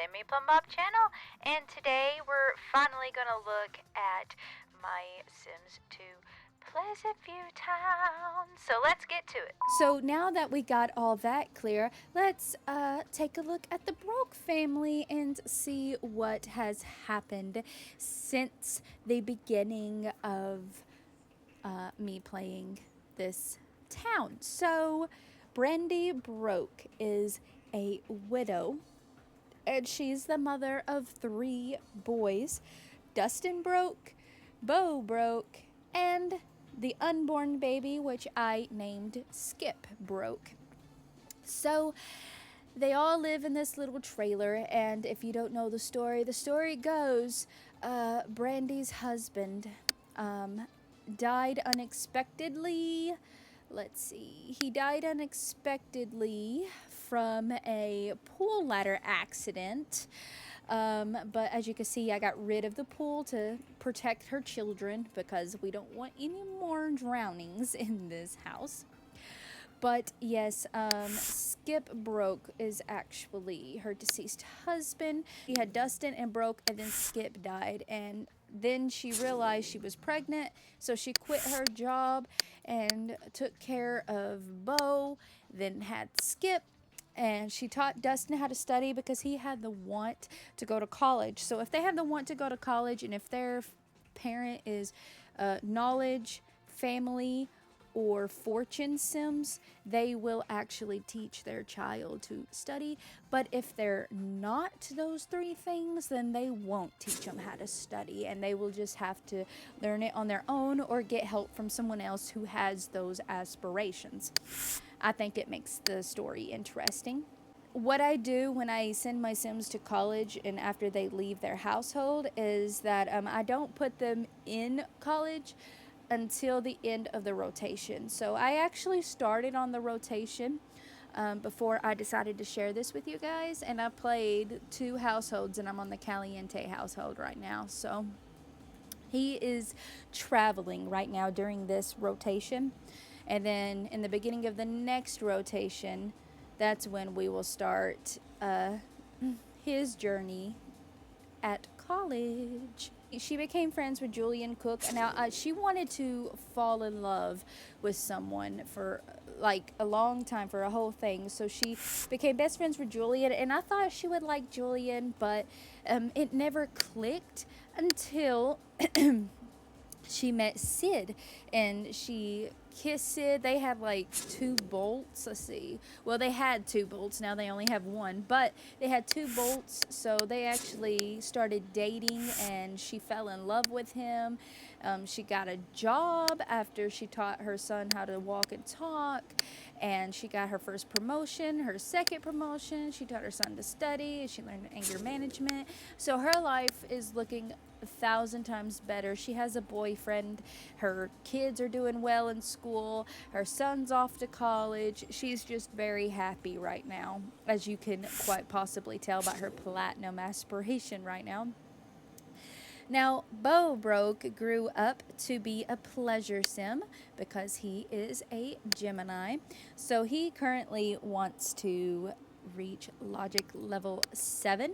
Jimmy Plumbob channel, and today we're finally gonna look at my Sims 2 Pleasantview town. So let's get to it. So now that we got all that clear, let's take a look at the Broke family and see what has happened since the beginning of me playing this town. So Brandy Broke is a widow, and she's the mother of 3 boys: Dustin Broke, Bo Broke, and the unborn baby, which I named Skip Broke. So they all live in this little trailer, and if you don't know the story goes Brandy's husband died unexpectedly. Let's see. He died unexpectedly from a pool ladder accident. But as you can see, I got rid of the pool to protect her children because we don't want any more drownings in this house. But yes, Skip Broke is actually her deceased husband. She had Dustin and Broke, and then Skip died. And then she realized she was pregnant, so she quit her job and took care of Bo, then had Skip. And she taught Dustin how to study because he had the want to go to college. So if they have the want to go to college, and if their parent is knowledge, family, or fortune sims, they will actually teach their child to study. But if they're not those 3 things, then they won't teach them how to study, and they will just have to learn it on their own or get help from someone else who has those aspirations. I think it makes the story interesting. What I do when I send my Sims to college and after they leave their household is that I don't put them in college until the end of the rotation. So I actually started on the rotation before I decided to share this with you guys, and I played 2 households, and I'm on the Caliente household right now. So he is traveling right now during this rotation, and then in the beginning of the next rotation, that's when we will start his journey at college. She became friends with Julian Cook. Now, she wanted to fall in love with someone for like a long time, for a whole thing. So she became best friends with Julian, and I thought she would like Julian, but it never clicked until she met Sid, and she kissed Sid. They had like 2 bolts. Let's see. Well, they had 2 bolts. Now they only have 1, but they had 2 bolts. So they actually started dating, and she fell in love with him. She got a job after she taught her son how to walk and talk, and she got her first promotion, her second promotion. She taught her son to study. She learned anger management. So her life is looking 1,000 times better. She has a boyfriend. Her kids are doing well in school. Her son's off to college. She's just very happy right now, as you can quite possibly tell by her platinum aspiration right now. Now, Bo Broke grew up to be a pleasure sim because he is a Gemini. So he currently wants to reach logic level 7.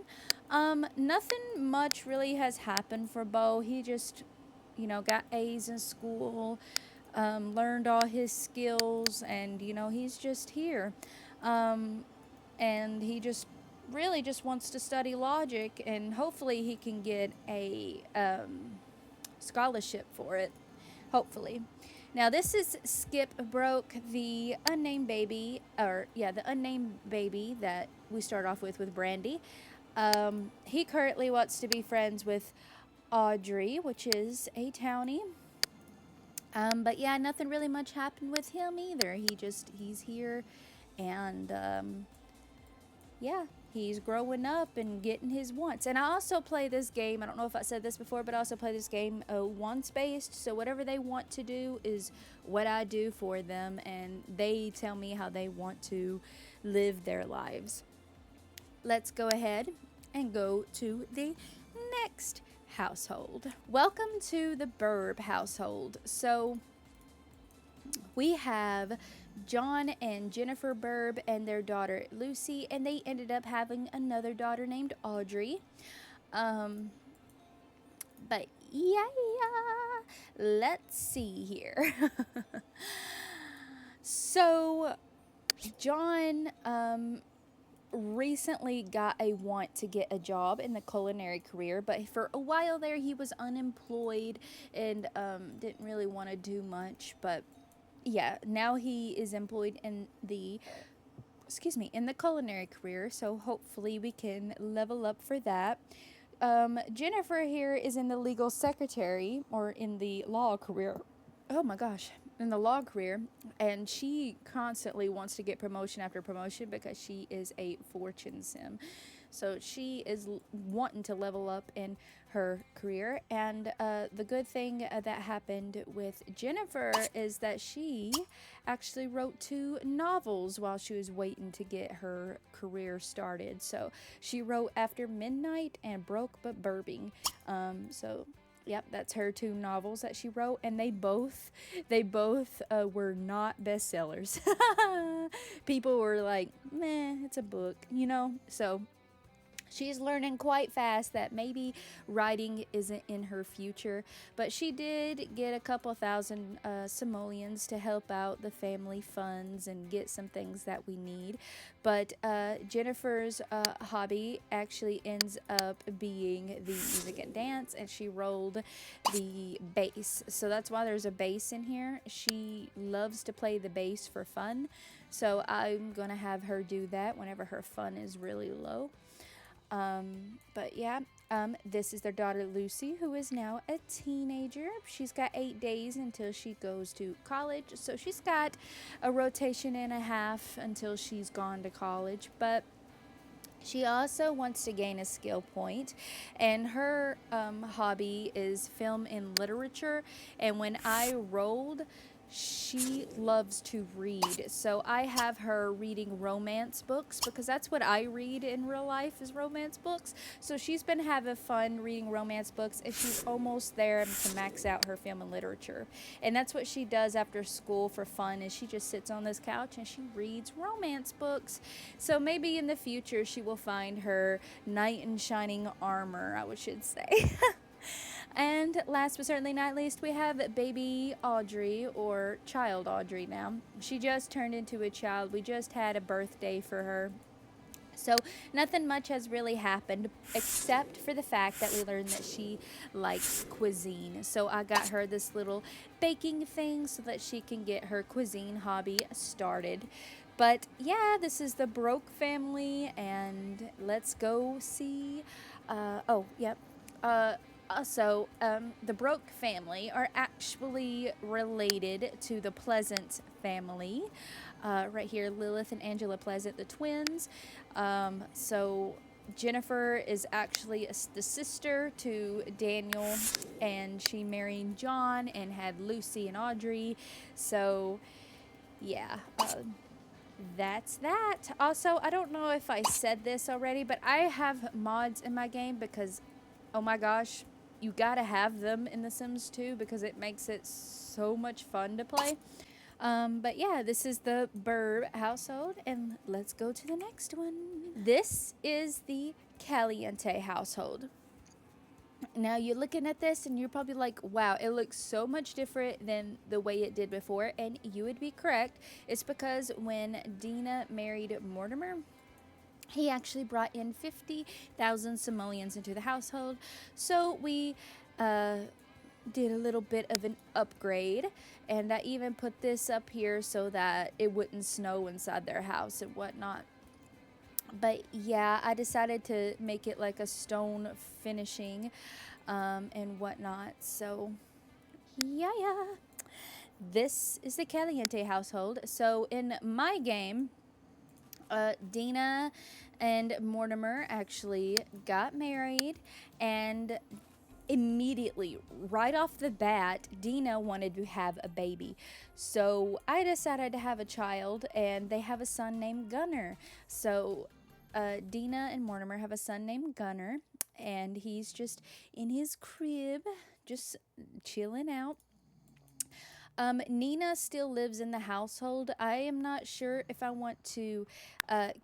Nothing much really has happened for Bo. He just, got A's in school, learned all his skills, and, he's just here. And he just really just wants to study logic, and hopefully he can get a scholarship for it. Hopefully. Now, this is Skip Broke, the unnamed baby, the unnamed baby that we start off with Brandy. He currently wants to be friends with Audrey, which is a townie. But yeah, nothing really much happened with him either. He's here, and yeah, he's growing up and getting his wants. And I also play this game, I don't know if I said this before, but I also play this game wants based. So whatever they want to do is what I do for them, and they tell me how they want to live their lives. Let's go ahead and go to the next household. Welcome to the Burb household. So we have John and Jennifer Burb and their daughter Lucy, and they ended up having another daughter named Audrey. Um, but yeah, let's see here. So, John recently got a want to get a job in the culinary career, but for a while there he was unemployed and didn't really want to do much. But yeah, now he is employed in the in the culinary career, so hopefully we can level up for that. Jennifer here is in the legal secretary or in the law career. Oh my gosh, in the law career, and she constantly wants to get promotion after promotion because she is a fortune sim. So she is wanting to level up in her career. And the good thing that happened with Jennifer is that she actually wrote 2 novels while she was waiting to get her career started. So she wrote After Midnight and Broke But Burbing. So yep, that's her 2 novels that she wrote, and they both were not bestsellers. People were like, "Meh, it's a book," you know. So she's learning quite fast that maybe writing isn't in her future, but she did get a couple thousand simoleons to help out the family funds and get some things that we need. But Jennifer's hobby actually ends up being the music and dance, and she rolled the bass. So that's why there's a bass in here. She loves to play the bass for fun. So I'm going to have her do that whenever her fun is really low. But yeah, this is their daughter Lucy, who is now a teenager. She's got 8 days until she goes to college, so she's got a rotation and a half until she's gone to college. But she also wants to gain a skill point, and her hobby is film and literature. And when I rolled, she loves to read. So I have her reading romance books because that's what I read in real life is romance books. So she's been having fun reading romance books, and she's almost there to max out her film and literature. And that's what she does after school for fun is she just sits on this couch and she reads romance books. So maybe in the future she will find her knight in shining armor, I should say. And last but certainly not least, we have baby Audrey, or child Audrey now. She just turned into a child. We just had a birthday for her. So nothing much has really happened except for the fact that we learned that she likes cuisine. So I got her this little baking thing so that she can get her cuisine hobby started. But yeah, this is the Broke family, and let's go see. Oh, yep. The Broke family are actually related to the Pleasant family. Right here, Lilith and Angela Pleasant, the twins. So Jennifer is actually the sister to Daniel, and she married John and had Lucy and Audrey. So, yeah. That's that. Also, I don't know if I said this already, but I have mods in my game because, oh my gosh, you gotta have them in The Sims 2 because it makes it so much fun to play. But yeah, this is the Burb household, and let's go to the next one. This is the Caliente household. Now you're looking at this and you're probably like, wow, it looks so much different than the way it did before. And you would be correct. It's because when Dina married Mortimer, he actually brought in 50,000 simoleons into the household. So we did a little bit of an upgrade. And I even put this up here so that it wouldn't snow inside their house and whatnot. But yeah, I decided to make it like a stone finishing and whatnot. So yeah. This is the Caliente household. So in my game, Dina and Mortimer actually got married, and immediately, right off the bat, Dina wanted to have a baby. So I decided to have a child, and they have a son named Gunnar. So Dina and Mortimer have a son named Gunnar, and he's just in his crib, just chilling out. Nina still lives in the household. I am not sure if I want to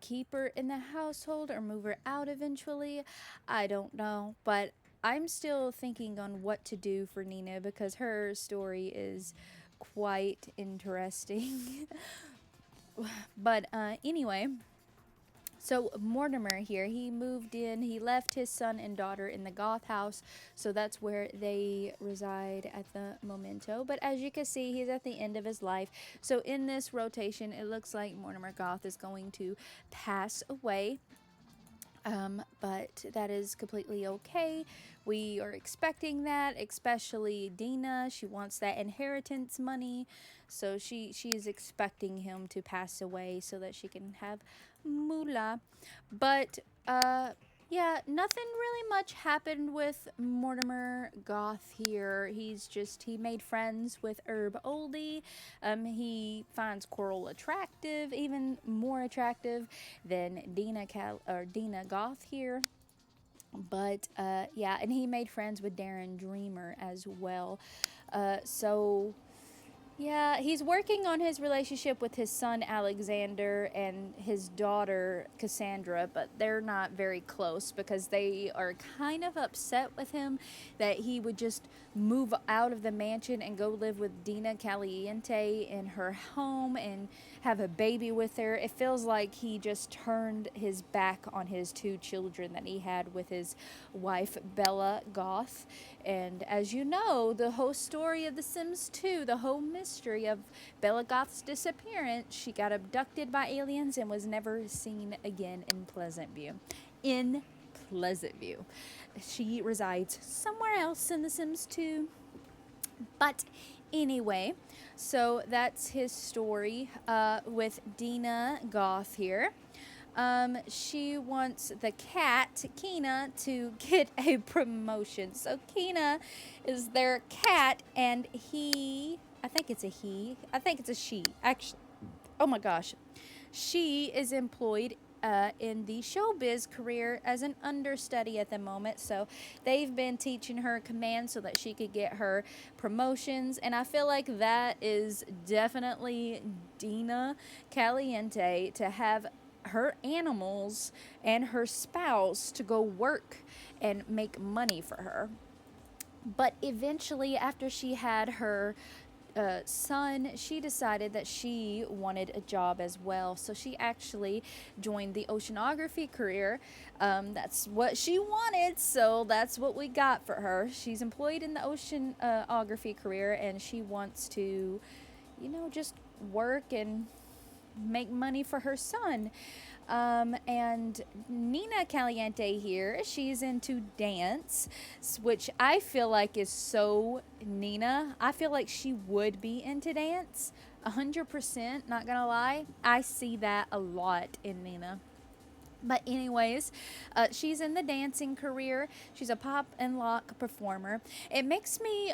keep her in the household or move her out eventually. I don't know. But I'm still thinking on what to do for Nina because her story is quite interesting. But anyway, so Mortimer here, he moved in, he left his son and daughter in the Goth house, so that's where they reside at the momento. But as you can see, he's at the end of his life. So in this rotation, it looks like Mortimer Goth is going to pass away. But that is completely okay. We are expecting that, especially Dina. She wants that inheritance money, so she is expecting him to pass away so that she can have moolah. But yeah, nothing really much happened with Mortimer Goth here. He made friends with Herb Oldie. He finds Coral attractive, even more attractive than Dina Goth here. But yeah, and he made friends with Darren Dreamer as well. So yeah, he's working on his relationship with his son Alexander and his daughter Cassandra, but they're not very close because they are kind of upset with him that he would just move out of the mansion and go live with Dina Caliente in her home and have a baby with her. It feels like he just turned his back on his two children that he had with his wife Bella Goth. And as you know, the whole story of The Sims 2, the whole mystery of Bella Goth's disappearance, she got abducted by aliens and was never seen again in Pleasantview. In Pleasantview. She resides somewhere else in The Sims 2. But anyway, so that's his story with Dina Goth here. She wants the cat, Kina, to get a promotion. So Kina is their cat, and I think it's a she, actually. Oh my gosh. She is employed in the showbiz career as an understudy at the moment. So they've been teaching her commands so that she could get her promotions. And I feel like that is definitely Dina Caliente to have her animals and her spouse to go work and make money for her. But eventually, after she had her son, she decided that she wanted a job as well. So she actually joined the oceanography career. That's what she wanted, so that's what we got for her. She's employed in the oceanography career, and she wants to, just work and make money for her son. And Nina Caliente here, she's into dance, which I feel like is so Nina. I feel like she would be into dance, 100%, not gonna lie. I see that a lot in Nina. But anyways, she's in the dancing career. She's a pop and lock performer. It makes me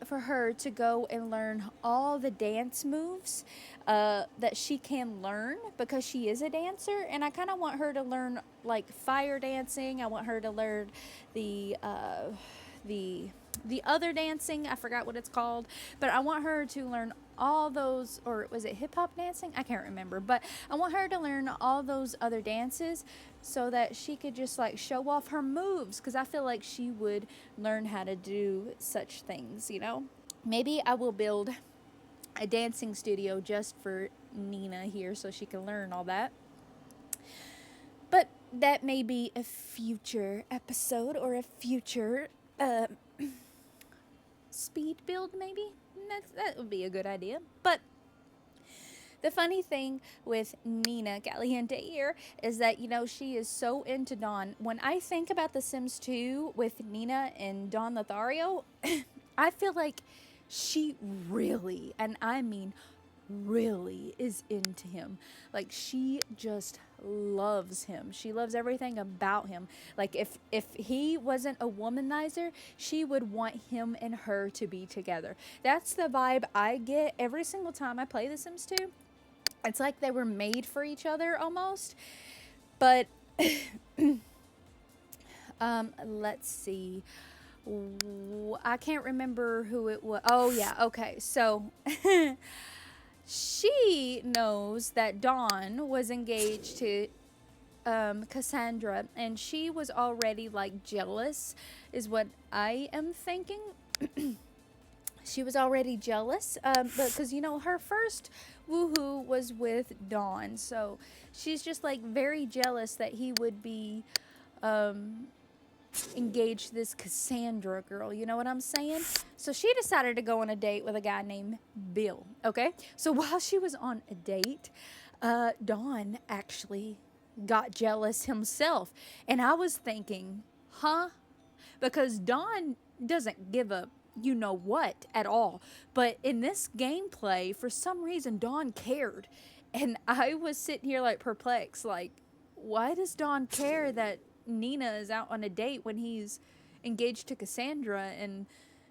for her to go and learn all the dance moves that she can learn because she is a dancer. And I kind of want her to learn like fire dancing. I want her to learn the other dancing. I forgot what it's called, but I want her to learn all those, or was it hip hop dancing? I can't remember, but I want her to learn all those other dances so that she could just like show off her moves, because I feel like she would learn how to do such things, Maybe I will build a dancing studio just for Nina here so she can learn all that. But that may be a future episode or a future speed build, maybe. That would be a good idea. But the funny thing with Nina Caliente here is that, she is so into Don. When I think about The Sims 2 with Nina and Don Lothario, I feel like she really, and I mean really, is into him. Like, she just loves him. She loves everything about him. Like, if he wasn't a womanizer, she would want him and her to be together. That's the vibe I get every single time I play The Sims 2. It's like they were made for each other almost. But let's see I can't remember who it was. Oh, yeah. Okay. So she knows that Dawn was engaged to Cassandra, and she was already like jealous, is what I am thinking. She was already jealous, but because her first woohoo was with Dawn, so she's just like very jealous that he would be engaged to this Cassandra girl. You know what I'm saying? So she decided to go on a date with a guy named Bill. Okay, so while she was on a date, Dawn actually got jealous himself, and I was thinking, huh? Because Dawn doesn't give a you know what at all. But in this gameplay, for some reason, Dawn cared. And I was sitting here like perplexed, like, why does Dawn care that Nina is out on a date when he's engaged to Cassandra and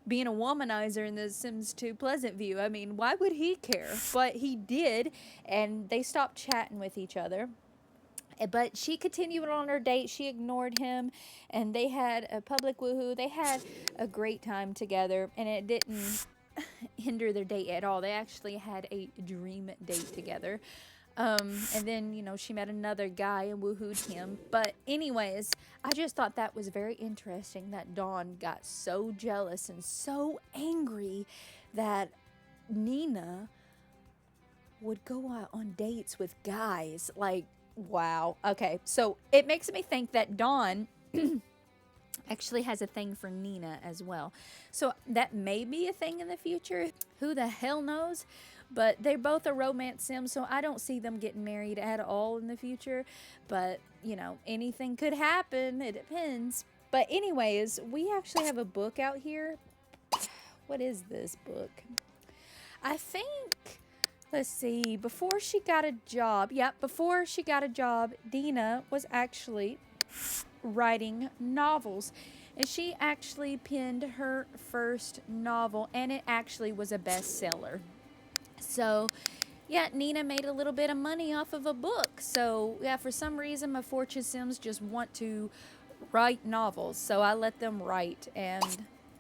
being a womanizer in The Sims 2 Pleasantview? I mean, why would he care? But he did, and they stopped chatting with each other. But she continued on her date. She ignored him, and they had a public woohoo. They had a great time together, and it didn't hinder their date at all. They actually had a dream date together. And then, she met another guy and woohooed him. But, anyways, I just thought that was very interesting that Dawn got so jealous and so angry that Nina would go out on dates with guys. Like, wow. Okay, so it makes me think that Dawn actually has a thing for Nina as well. So that may be a thing in the future. Who the hell knows? But they're both a romance sim, so I don't see them getting married at all in the future. But, anything could happen. It depends. But anyways, we actually have a book out here. What is this book? I think, let's see, before she got a job, before she got a job, Dina was actually writing novels. And she actually penned her first novel, and it actually was a bestseller. So, Nina made a little bit of money off of a book. So, for some reason, my Fortune Sims just want to write novels. So, I let them write. And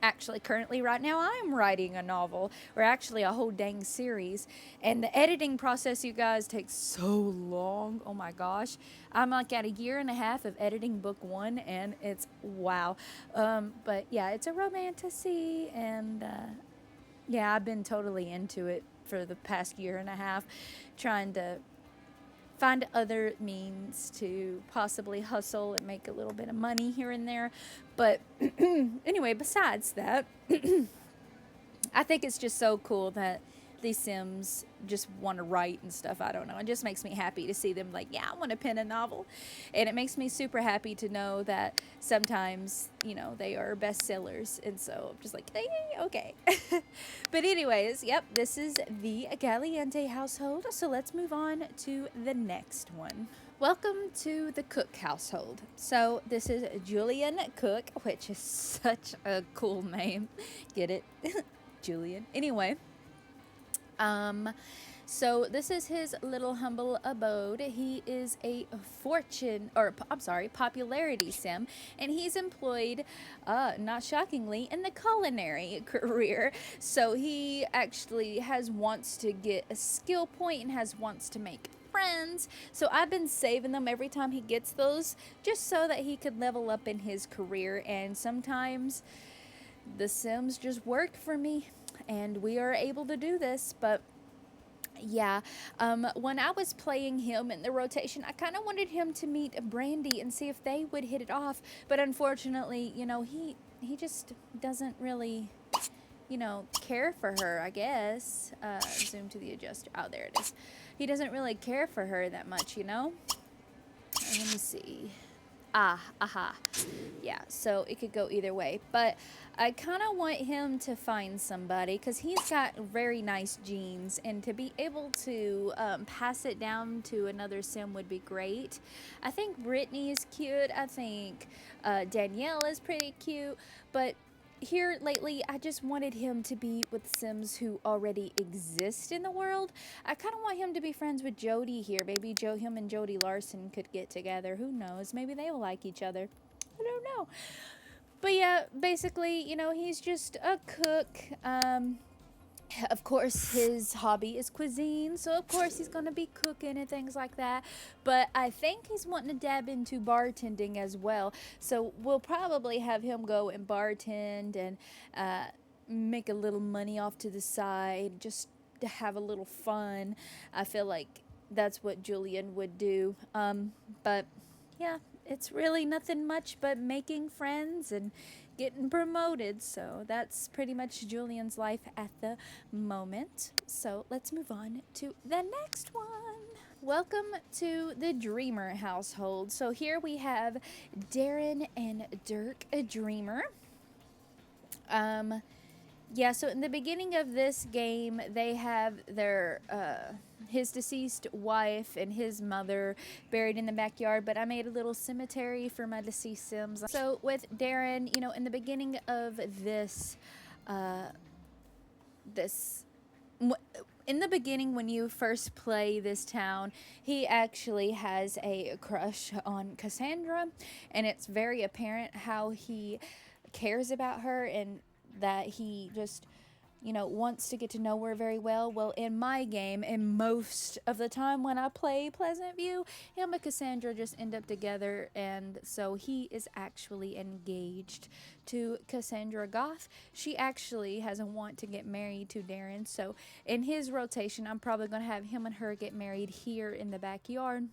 actually, currently, right now, I'm writing a novel, or actually a whole dang series. And the editing process, you guys, takes so long. Oh my gosh. I'm like at a year and a half of editing book one, and it's wow. But it's a romantasy, and I've been totally into it for the past year and a half, trying to find other means to possibly hustle and make a little bit of money here and there. But anyway, besides that, I think it's just so cool that these Sims just want to write and stuff. I don't know. It just makes me happy to see them like, I want to pen a novel. And it makes me super happy to know that sometimes, they are bestsellers. And so I'm just like, hey, okay. But anyways, this is the Galliente household. So let's move on to the next one. Welcome to the Cook household. So this is Julian Cook, which is such a cool name. Get it? Julian. Anyway. So this is his little humble abode. He is a popularity sim, and he's employed, not shockingly, in the culinary career. So he actually wants to get a skill point and wants to make friends. So I've been saving them every time he gets those, just so that he could level up in his career. And sometimes the Sims just work for me, and we are able to do this. But when I was playing him in the rotation, I kind of wanted him to meet Brandy and see if they would hit it off. But unfortunately, he just doesn't really, care for her, I guess. Zoom to the adjuster. Oh, there it is. He doesn't really care for her that much, Let me see. Yeah, so it could go either way. But I kind of want him to find somebody because he's got very nice genes, and to be able to pass it down to another sim would be great. I think Brittany is cute. I think Danielle is pretty cute. But here lately, I just wanted him to be with Sims who already exist in the world. I kind of want him to be friends with Jody here. Maybe him and Jody Larson could get together. Who knows? Maybe they will like each other. I don't know. But yeah, basically, he's just a cook. Of course, his hobby is cuisine, so of course he's gonna be cooking and things like that. But I think he's wanting to dab into bartending as well. So we'll probably have him go and bartend and uh, make a little money off to the side, just to have a little fun. I feel like that's what Julian would do. But yeah, it's really nothing much but making friends and getting promoted. So that's pretty much Julian's life at the moment. So let's move on to the next one. Welcome to the Dreamer household. So here we have Darren and Dirk, a dreamer. Yeah, so in the beginning of this game, they have their his deceased wife and his mother buried in the backyard, but I made a little cemetery for my deceased Sims. So with Darren, in the beginning of uh, this in the beginning, when you first play this town, he actually has a crush on Cassandra, and it's very apparent how he cares about her and that he just wants to get to know her very well. Well, in my game, and most of the time when I play Pleasantview, him and Cassandra just end up together, and so he is actually engaged to Cassandra Goth. She actually has a want to get married to Darren, so in his rotation, I'm probably going to have him and her get married here in the backyard.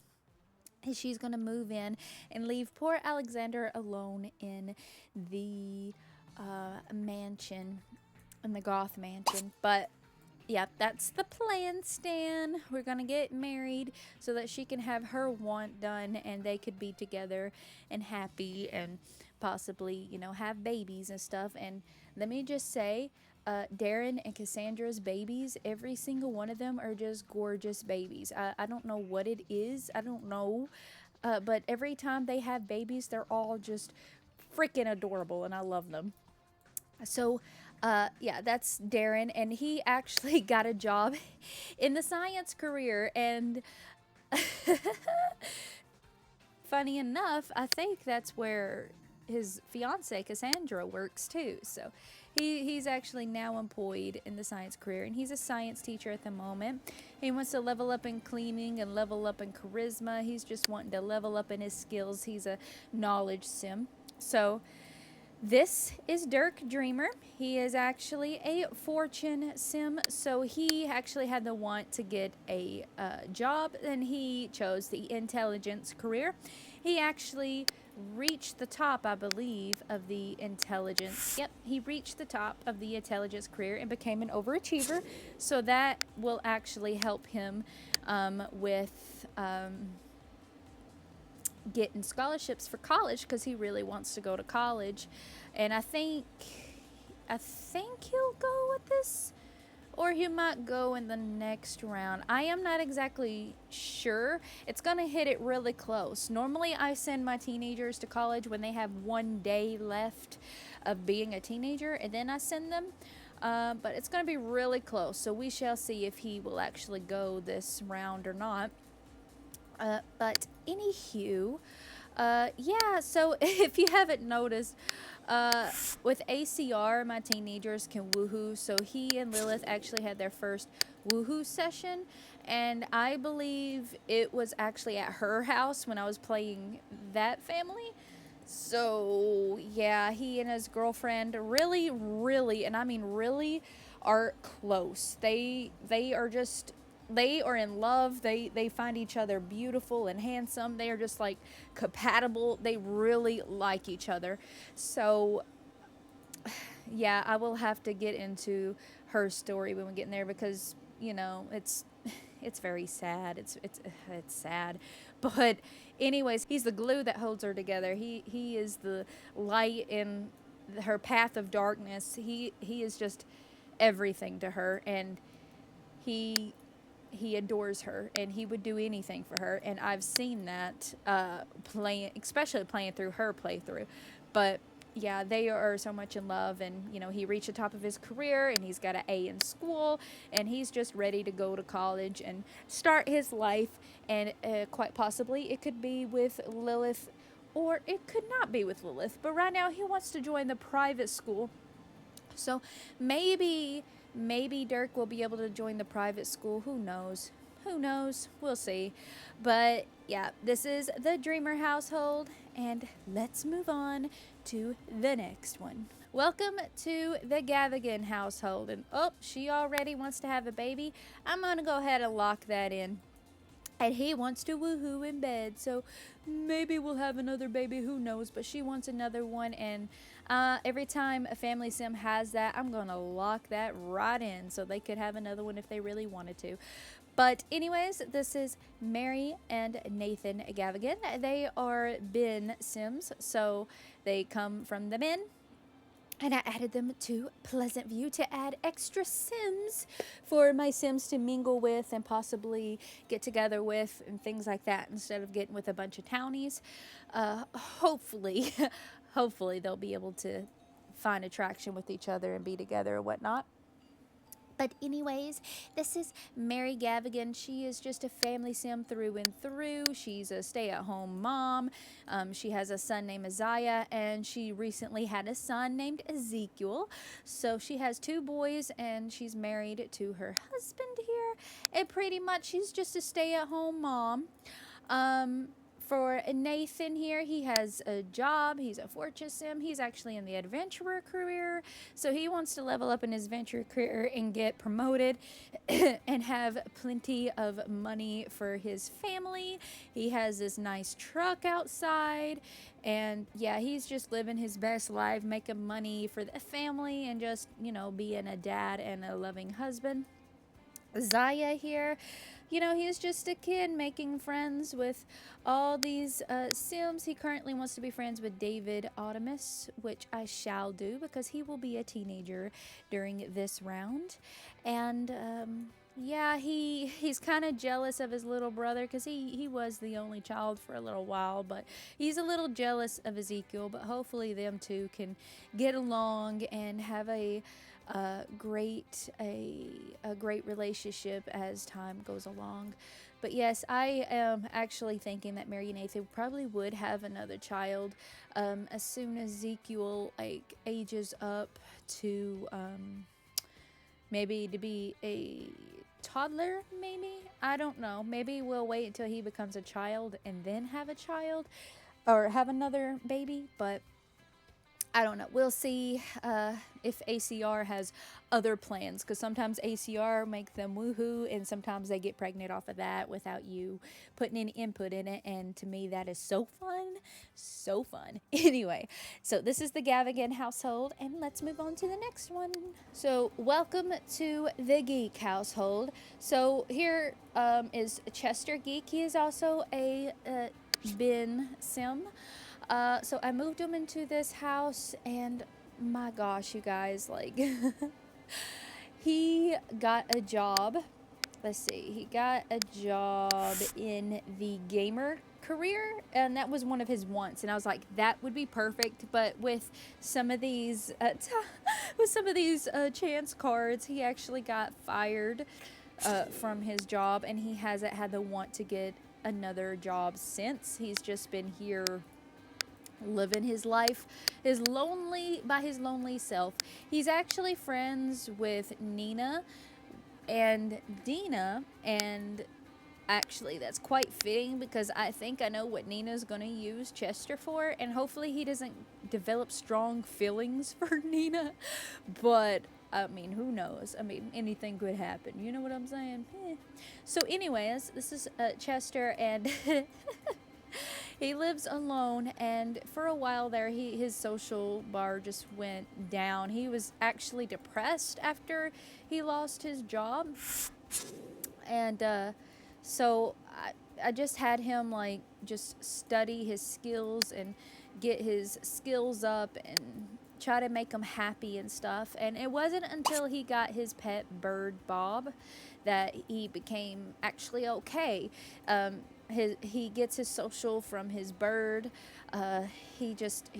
And she's going to move in and leave poor Alexander alone in the mansion, in the Goth mansion. But yeah, that's the plan, Stan. We're gonna get married so that she can have her want done and they could be together and happy and possibly, have babies and stuff. And let me just say, Darren and Cassandra's babies, every single one of them are just gorgeous babies. I don't know what it is. I don't know. But every time they have babies, they're all just freaking adorable and I love them. So, yeah, that's Darren, and he actually got a job in the science career. And funny enough, I think that's where his fiance Cassandra works too. So he's actually now employed in the science career, and he's a science teacher at the moment. He wants to level up in cleaning and level up in charisma. He's just wanting to level up in his skills. He's a knowledge sim. So this is Dirk Dreamer. He is actually a fortune sim, so he actually had the want to get a job, and he chose the intelligence career. He actually reached the top, I believe, of the intelligence. Yep, he reached the top of the intelligence career and became an overachiever, so that will actually help him with getting scholarships for college because he really wants to go to college. And I think he'll go with this, or he might go in the next round. I am not exactly sure. It's gonna hit it really close. Normally I send my teenagers to college when they have 1 day left of being a teenager, and then I send them. But it's gonna be really close, so we shall see if he will actually go this round or not. But anywho, yeah, so if you haven't noticed, with ACR, my teenagers can woohoo. So he and Lilith actually had their first woohoo session, and I believe it was actually at her house when I was playing that family. So yeah, he and his girlfriend really, really, and I mean really, are close. They are just, they are in love. They find each other beautiful and handsome. They are just like compatible. They really like each other. So yeah, I will have to get into her story when we get in there because it's very sad. It's sad, but anyways, he's the glue that holds her together. He is the light in her path of darkness. He is just everything to her, and he adores her, and he would do anything for her. And I've seen that playing, especially playing through her playthrough. But yeah, they are so much in love, and he reached the top of his career, and he's got an A in school, and he's just ready to go to college and start his life. And quite possibly it could be with Lilith or it could not be with Lilith. But right now, he wants to join the private school. So maybe Dirk will be able to join the private school. Who knows? Who knows? We'll see. But yeah, this is the Dreamer household, and let's move on to the next one. Welcome to the Gavigan household. And oh, she already wants to have a baby. I'm going to go ahead and lock that in. And he wants to woohoo in bed, so maybe we'll have another baby, who knows, but she wants another one, and every time a family sim has that, I'm going to lock that right in, so they could have another one if they really wanted to. But anyways, this is Mary and Nathan Gavigan. They are bin sims, so they come from the bin. And I added them to Pleasantview to add extra Sims for my Sims to mingle with and possibly get together with and things like that instead of getting with a bunch of townies. Hopefully, hopefully they'll be able to find attraction with each other and be together and whatnot. But anyways, this is Mary Gavigan. She is just a family sim through and through. She's a stay-at-home mom. She has a son named Isaiah, and she recently had a son named Ezekiel. So she has 2 boys, and she's married to her husband here. And pretty much she's just a stay-at-home mom. For Nathan here, he has a job. He's a fortune sim. He's actually in the adventurer career. So he wants to level up in his adventurer career and get promoted and have plenty of money for his family. He has this nice truck outside. And yeah, he's just living his best life, making money for the family and just, being a dad and a loving husband. Zaya here, he's just a kid making friends with all these Sims. He currently wants to be friends with David Optimus, which I shall do because he will be a teenager during this round. And yeah, he's kind of jealous of his little brother because he was the only child for a little while, but he's a little jealous of Ezekiel. But hopefully them two can get along and have a great relationship as time goes along. But yes, I am actually thinking that Mary and Nathan probably would have another child as soon as Ezekiel ages up to maybe to be a toddler. Maybe, I don't know, maybe we'll wait until he becomes a child and then have a child or have another baby. But I don't know. We'll see if ACR has other plans, because sometimes ACR make them woohoo and sometimes they get pregnant off of that without you putting any input in it, and to me that is so fun. So fun. Anyway, so this is the Gavigan household, and let's move on to the next one. So welcome to the Geek household. So here is Chester Geek. He is also a bin sim. So I moved him into this house, and my gosh, you guys, he got a job. Let's see, he got a job in the gamer career, and that was one of his wants, and I was like, that would be perfect. But with some of these chance cards, he actually got fired from his job, and he hasn't had the want to get another job since. He's just been here living his life by his lonely self. He's actually friends with Nina and Dina, and actually that's quite fitting because I think I know what Nina's gonna use Chester for, and hopefully he doesn't develop strong feelings for Nina. But I mean, who knows? I mean, anything could happen, you know what I'm saying? So anyways, this is Chester, and he lives alone, and for a while there, his social bar just went down. He was actually depressed after he lost his job, and so I just had him just study his skills and get his skills up and try to make him happy and stuff. And it wasn't until he got his pet bird Bob that he became actually okay. He gets his social from his bird. He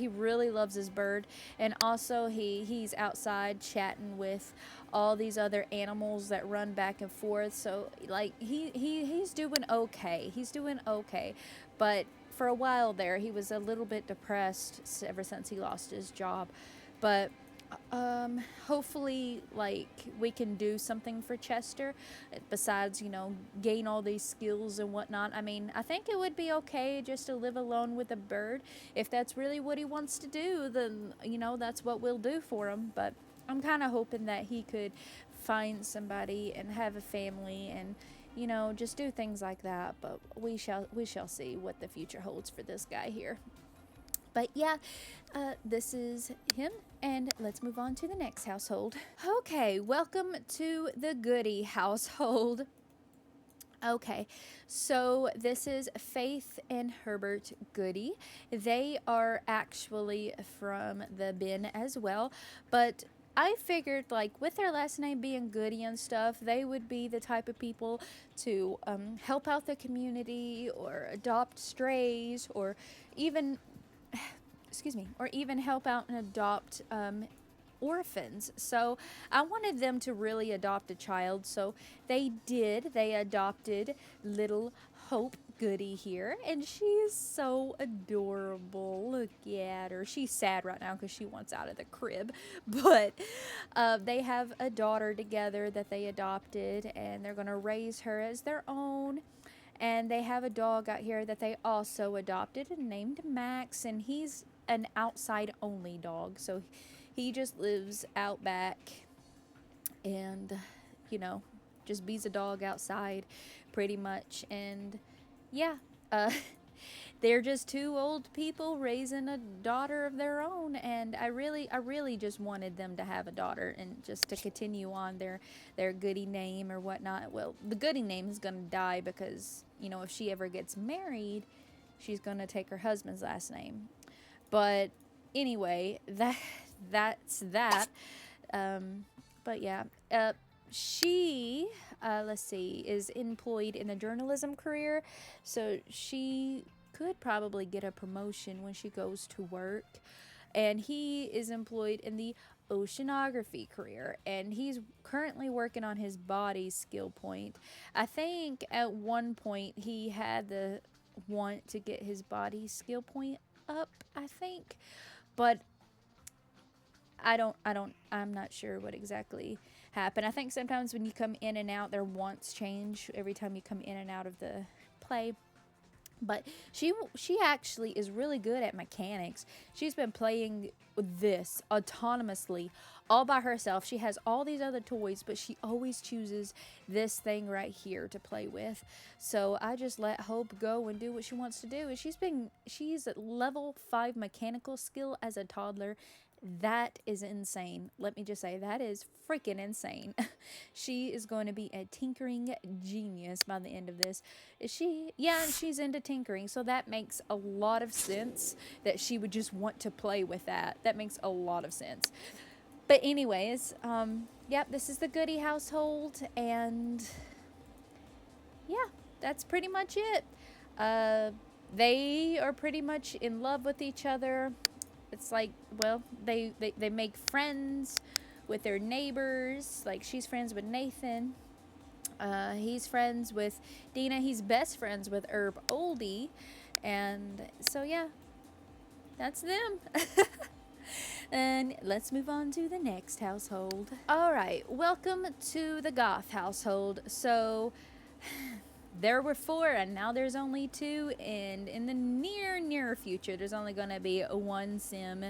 really loves his bird, and also he's outside chatting with all these other animals that run back and forth. So he's doing okay. But for a while there, he was a little bit depressed ever since he lost his job. But hopefully, like, we can do something for Chester besides, gain all these skills and whatnot. I mean, I think it would be okay just to live alone with a bird. If that's really what he wants to do, then, that's what we'll do for him. But I'm kind of hoping that he could find somebody and have a family and just do things like that. But we shall see what the future holds for this guy here. But yeah, this is him, and let's move on to the next household. Okay, welcome to the Goody household. Okay, so this is Faith and Herbert Goody. They are actually from the bin as well, but I figured, like, with their last name being Goody and stuff, they would be the type of people to help out the community or adopt strays or even or even help out and adopt orphans. So I wanted them to really adopt a child. So they did. They adopted little Hope Goody here, and she is so adorable. Look at her. She's sad right now because she wants out of the crib. But they have a daughter together that they adopted, and they're going to raise her as their own. And they have a dog out here that they also adopted and named Max, and he's an outside only dog. So he just lives out back and, just bees a dog outside pretty much. And yeah, they're just two old people raising a daughter of their own, and I really just wanted them to have a daughter and just to continue on their Goody name or whatnot. Well, the Goody name is gonna die because if she ever gets married, she's gonna take her husband's last name. But anyway, that's that. But yeah, she let's see, is employed in the journalism career, so she could probably get a promotion when she goes to work. And he is employed in the oceanography career, and he's currently working on his body skill point. I think at one point he had the want to get his body skill point up, I think, but I'm not sure what exactly happened. I think sometimes when you come in and out, their wants change every time you come in and out of the play. But she actually is really good at mechanics. She's been playing this autonomously all by herself. She has all these other toys, but she always chooses this thing right here to play with. So I just let Hope go and do what she wants to do. And she's at level 5 mechanical skill as a toddler. That is insane. Let me just say, that is freaking insane. She is going to be a tinkering genius by the end of this. Is she? Yeah, and she's into tinkering, so that makes a lot of sense that she would just want to play with that. That makes a lot of sense. But anyways, yep, this is the Goody household, and yeah, that's pretty much it. They are pretty much in love with each other. It's like, well, they make friends with their neighbors. Like, she's friends with Nathan. He's friends with Dina. He's best friends with Herb Oldie. And so, yeah, that's them. And let's move on to the next household. All right, welcome to the Goth household. So there were 4, and now there's only 2, and in the near future, there's only going to be 1 sim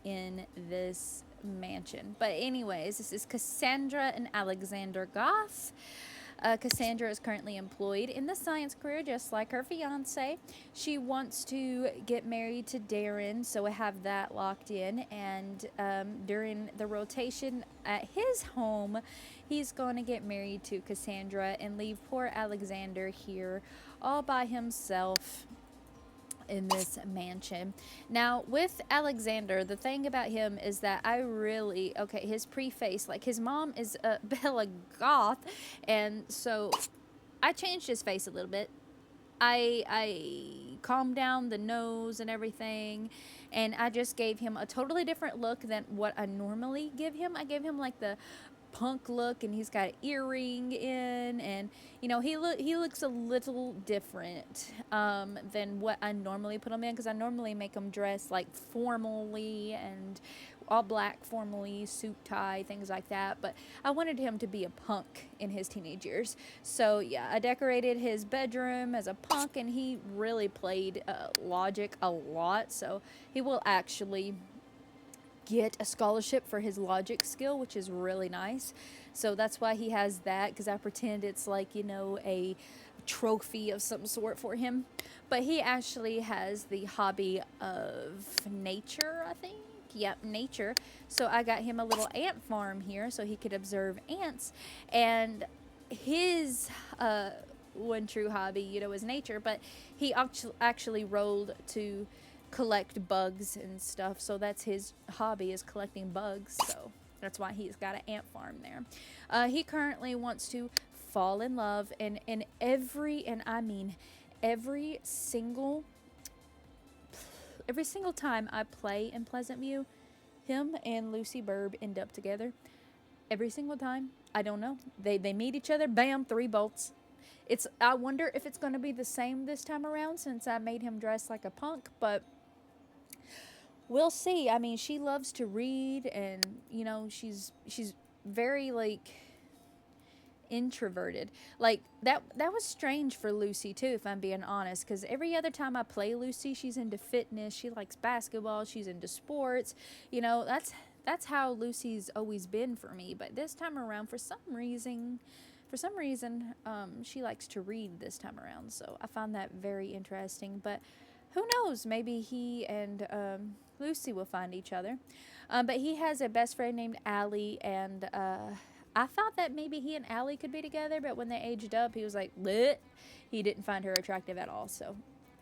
in this mansion. But anyways, this is Cassandra and Alexander Goth. Cassandra is currently employed in the science career, just like her fiance. She wants to get married to Darren, so we have that locked in. And during the rotation at his home, he's going to get married to Cassandra and leave poor Alexander here all by himself in this mansion. Now, with Alexander, the thing about him is that his preface, like, his mom is Bella Goth, and so I changed his face a little bit. I calmed down the nose and everything, and I just gave him a totally different look than what I normally give him. I gave him like the punk look, and he's got an earring in, and he looks a little different than what I normally put him in, because I normally make him dress like formally and all black formally, suit tie, things like that. But I wanted him to be a punk in his teenage years. So yeah, I decorated his bedroom as a punk, and he really played Logic a lot. So he will actually get a scholarship for his logic skill, which is really nice. So that's why he has that, because I pretend it's like, a trophy of some sort for him. But he actually has the hobby of nature, I think. Yep, nature. So I got him a little ant farm here so he could observe ants. And his one true hobby, is nature. But he actually rolled to collect bugs and stuff. So that's his hobby, is collecting bugs. So that's why he's got an ant farm there. He currently wants to fall in love, and I mean every single time I play in Pleasantview, him and Lucy Burb end up together. Every single time. I don't know. They meet each other, bam, 3 bolts. I wonder if it's going to be the same this time around, since I made him dress like a punk, but we'll see. I mean, she loves to read, and she's very like introverted. Like that was strange for Lucy too, if I'm being honest, because every other time I play Lucy, she's into fitness, she likes basketball, she's into sports. That's how Lucy's always been for me. But this time around, for some reason, she likes to read this time around. So I find that very interesting. But who knows? Maybe he and Lucy will find each other. But he has a best friend named Allie, and I thought that maybe he and Allie could be together, but when they aged up, he was like, bleh. He didn't find her attractive at all. So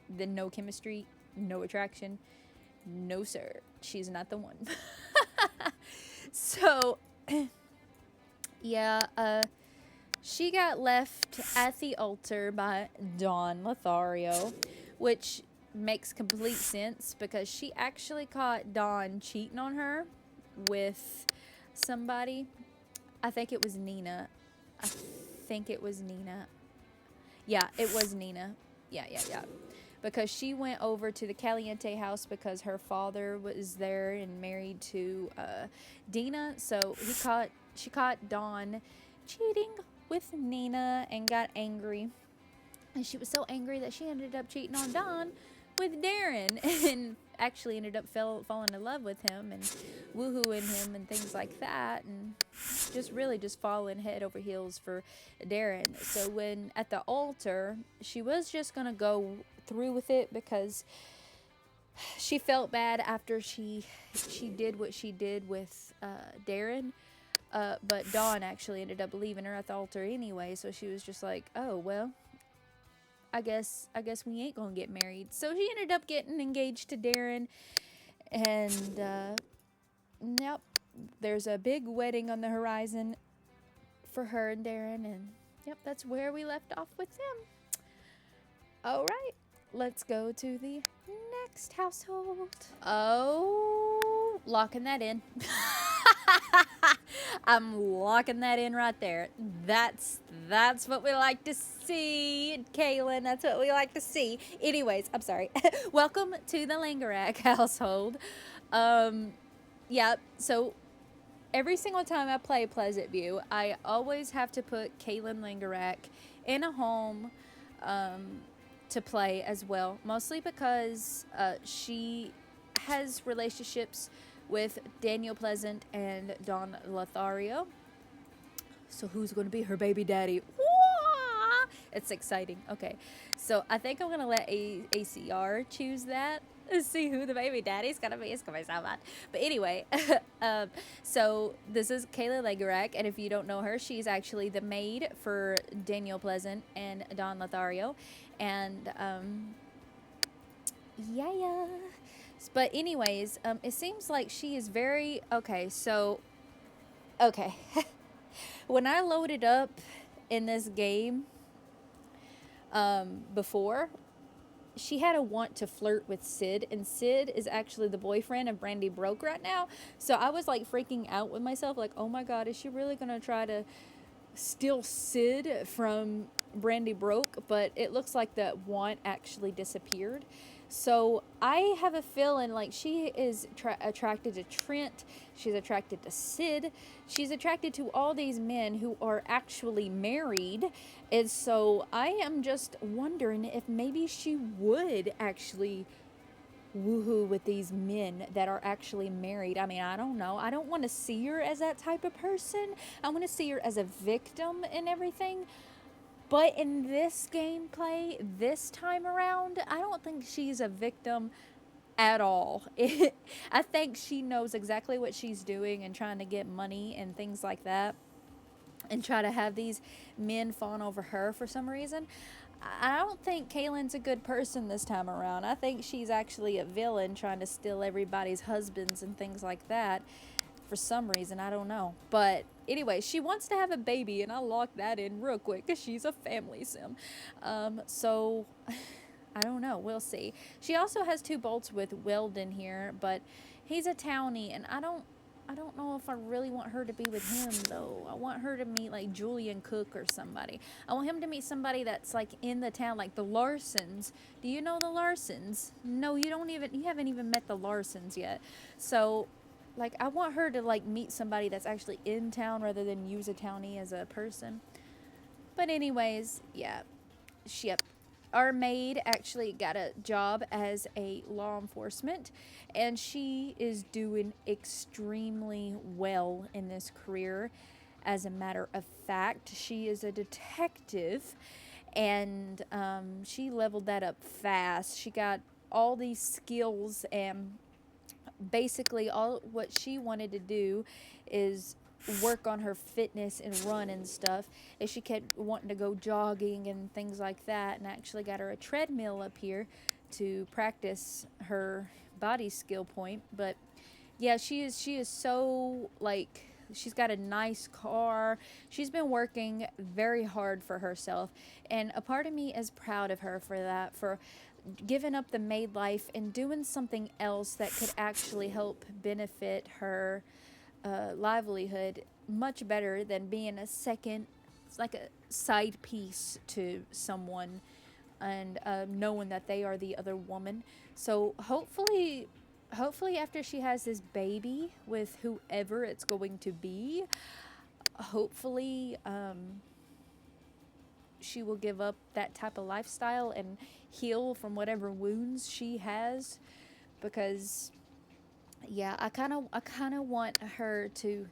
then no chemistry, no attraction, no sir. She's not the one. So, yeah, she got left at the altar by Don Lothario, which makes complete sense because she actually caught Don cheating on her with somebody. I think it was Nina. Yeah, it was Nina. Yeah. Because she went over to the Caliente house because her father was there and married to Dina. So she caught Dawn cheating with Nina and got angry. And she was so angry that she ended up cheating on Dawn with Darren, and actually ended up falling in love with him and woohooing him and things like that, and just falling head over heels for Darren. So when at the altar, she was just gonna go through with it because she felt bad after she did what she did with Darren. But Dawn actually ended up leaving her at the altar anyway, so she was just like, oh well, I guess we ain't gonna get married. So she ended up getting engaged to Darren, and yep, there's a big wedding on the horizon for her and Darren, and yep, that's where we left off with them. All right, let's go to the next household. Oh, locking that in. I'm locking that in right there. That's what we like to see, Kaylin. That's what we like to see. Anyways, I'm sorry. Welcome to the Langerak household. Yeah, so every single time I play Pleasantview, I always have to put Kaylin Langerak in a home to play as well. Mostly because she has relationships with Daniel Pleasant and Don Lothario. So who's going to be her baby daddy? Wah! It's exciting. Okay, so I think I'm going to let ACR choose that. See who the baby daddy's going to be. It's going to be so bad. But anyway, so this is Kayla Legarak, and if you don't know her, she's actually the maid for Daniel Pleasant and Don Lothario. And yeah. But anyways, it seems like she is very okay. So, okay, when I loaded up in this game, before, she had a want to flirt with Sid, and Sid is actually the boyfriend of Brandy Broke right now. So I was like freaking out with myself, like, oh my god, is she really gonna try to steal Sid from Brandy Broke? But it looks like the want actually disappeared. So I have a feeling like she is attracted to Trent. She's attracted to Sid. She's attracted to all these men who are actually married. And so I am just wondering if maybe she would actually woohoo with these men that are actually married. I mean, I don't know. I don't want to see her as that type of person. I want to see her as a victim and everything. But in this gameplay, this time around, I don't think she's a victim at all. I think she knows exactly what she's doing and trying to get money and things like that, and try to have these men fawn over her for some reason. I don't think Kaylin's a good person this time around. I think she's actually a villain trying to steal everybody's husbands and things like that for some reason. I don't know. But anyway, she wants to have a baby, and I'll lock that in real quick because she's a family sim. So I don't know. We'll see. She also has 2 bolts with Weldon here, but he's a townie, and I don't know if I really want her to be with him though. I want her to meet like Julian Cook or somebody. I want him to meet somebody that's like in the town, like the Larsons. Do you know the Larsons? No, you haven't even met the Larsons yet. So like I want her to like meet somebody that's actually in town rather than use a townie as a person. But anyways, yeah. Yep. Our maid actually got a job as a law enforcement, and she is doing extremely well in this career. As a matter of fact, she is a detective, and she leveled that up fast. She got all these skills, and basically all what she wanted to do is work on her fitness and run and stuff. And she kept wanting to go jogging and things like that, and I actually got her a treadmill up here to practice her body skill point. But yeah, she is so like, she's got a nice car. She's been working very hard for herself, and a part of me is proud of her for that, for giving up the maid life and doing something else that could actually help benefit her livelihood much better than being a second, it's like a side piece to someone, and knowing that they are the other woman. So hopefully after she has this baby with whoever it's going to be, hopefully she will give up that type of lifestyle and heal from whatever wounds she has. Because yeah, I kind of want her to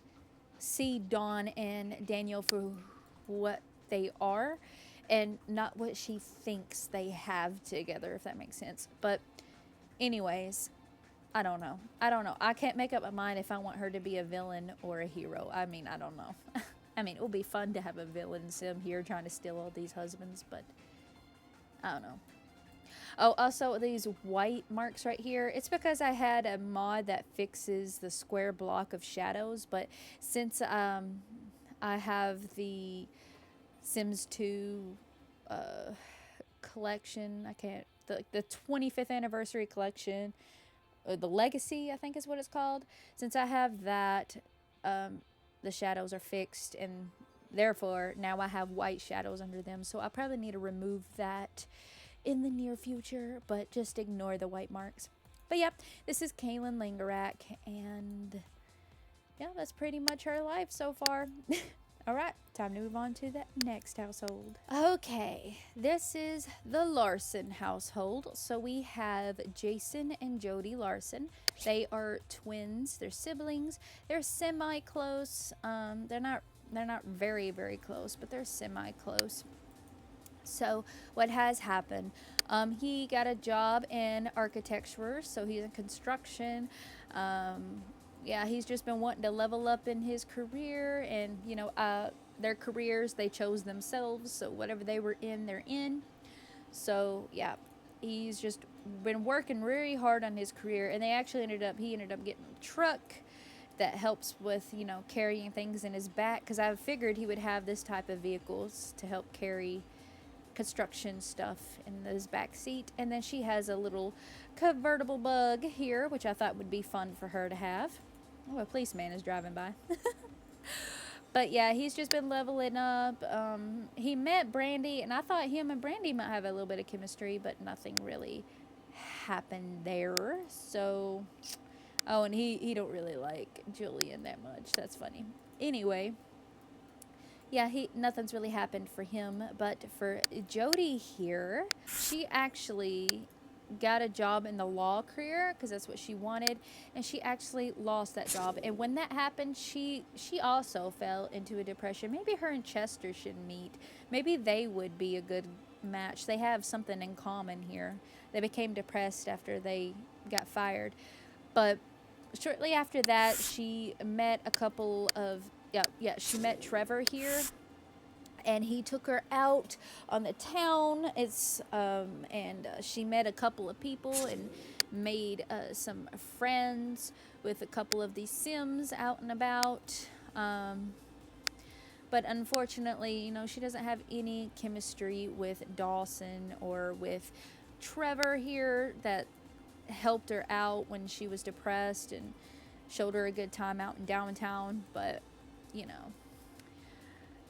see Dawn and Daniel for what they are, and not what she thinks they have together, if that makes sense. But anyways, I don't know. I can't make up my mind if I want her to be a villain or a hero. I mean, I don't know. I mean, it would be fun to have a villain sim here trying to steal all these husbands, but I don't know. Oh, also these white marks right here. It's because I had a mod that fixes the square block of shadows, but since I have the Sims 2 collection, I can't, the 25th anniversary collection, or the Legacy, I think is what it's called. Since I have that, the shadows are fixed, and therefore now I have white shadows under them. So I probably need to remove that in the near future, but just ignore the white marks. But yep, this is Kaylin Lingerak, and yeah, that's pretty much her life so far. All right, time to move on to the next household. Okay, this is the Larson household. So we have Jason and Jody Larson. They are twins. They're siblings. They're semi close. They're not very very close, but they're semi close. So what has happened? He got a job in architecture, so he's in construction. Yeah, he's just been wanting to level up in his career, and their careers they chose themselves. So whatever they were in, they're in. So yeah, he's just been working really hard on his career, and he ended up getting a truck that helps with carrying things in his back, because I figured he would have this type of vehicles to help carry construction stuff in this back seat. And then she has a little convertible bug here, which I thought would be fun for her to have. Oh, a policeman is driving by. But yeah, he's just been leveling up. He met Brandy, and I thought him and Brandy might have a little bit of chemistry, but nothing really happened there. So, oh, and he don't really like Julian that much. That's funny. Anyway, yeah, nothing's really happened for him, but for Jody here, she actually got a job in the law career because that's what she wanted, and she actually lost that job. And when that happened, she also fell into a depression. Maybe her and Chester should meet. Maybe they would be a good match. They have something in common here. They became depressed after they got fired, but shortly after that, she met a couple of she met Trevor here, and he took her out on the town. She met a couple of people and made some friends with a couple of these Sims out and about. But unfortunately, she doesn't have any chemistry with Dawson or with Trevor here that helped her out when she was depressed and showed her a good time out in downtown. But,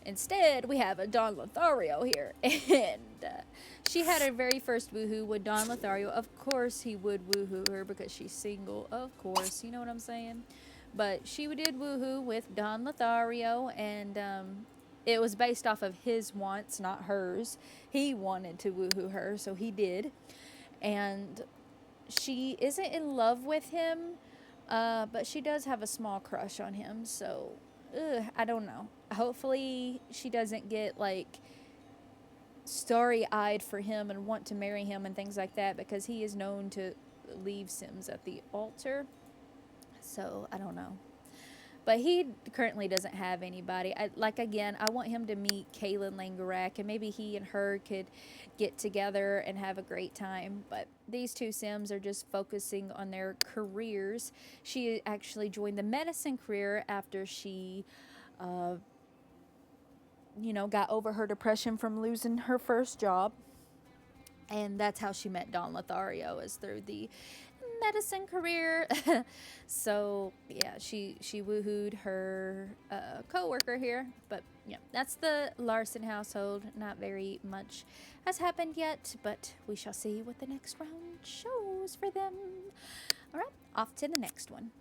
instead, we have a Don Lothario here, and she had her very first woohoo with Don Lothario. Of course, he would woohoo her because she's single. Of course, you know what I'm saying? But she did woohoo with Don Lothario, and it was based off of his wants, not hers. He wanted to woohoo her, so he did. And she isn't in love with him, but she does have a small crush on him, so I don't know. Hopefully she doesn't get starry-eyed for him and want to marry him and things like that, because he is known to leave Sims at the altar. So I don't know. But he currently doesn't have anybody. I want him to meet Kaylin Langerak, and maybe he and her could get together and have a great time. But these two Sims are just focusing on their careers. She actually joined the medicine career after she, got over her depression from losing her first job. And that's how she met Don Lothario, is through the medicine career. So yeah, she woohooed her co-worker here. But yeah, that's the Larson household. Not very much has happened yet, but we shall see what the next round shows for them. All right, off to the next one.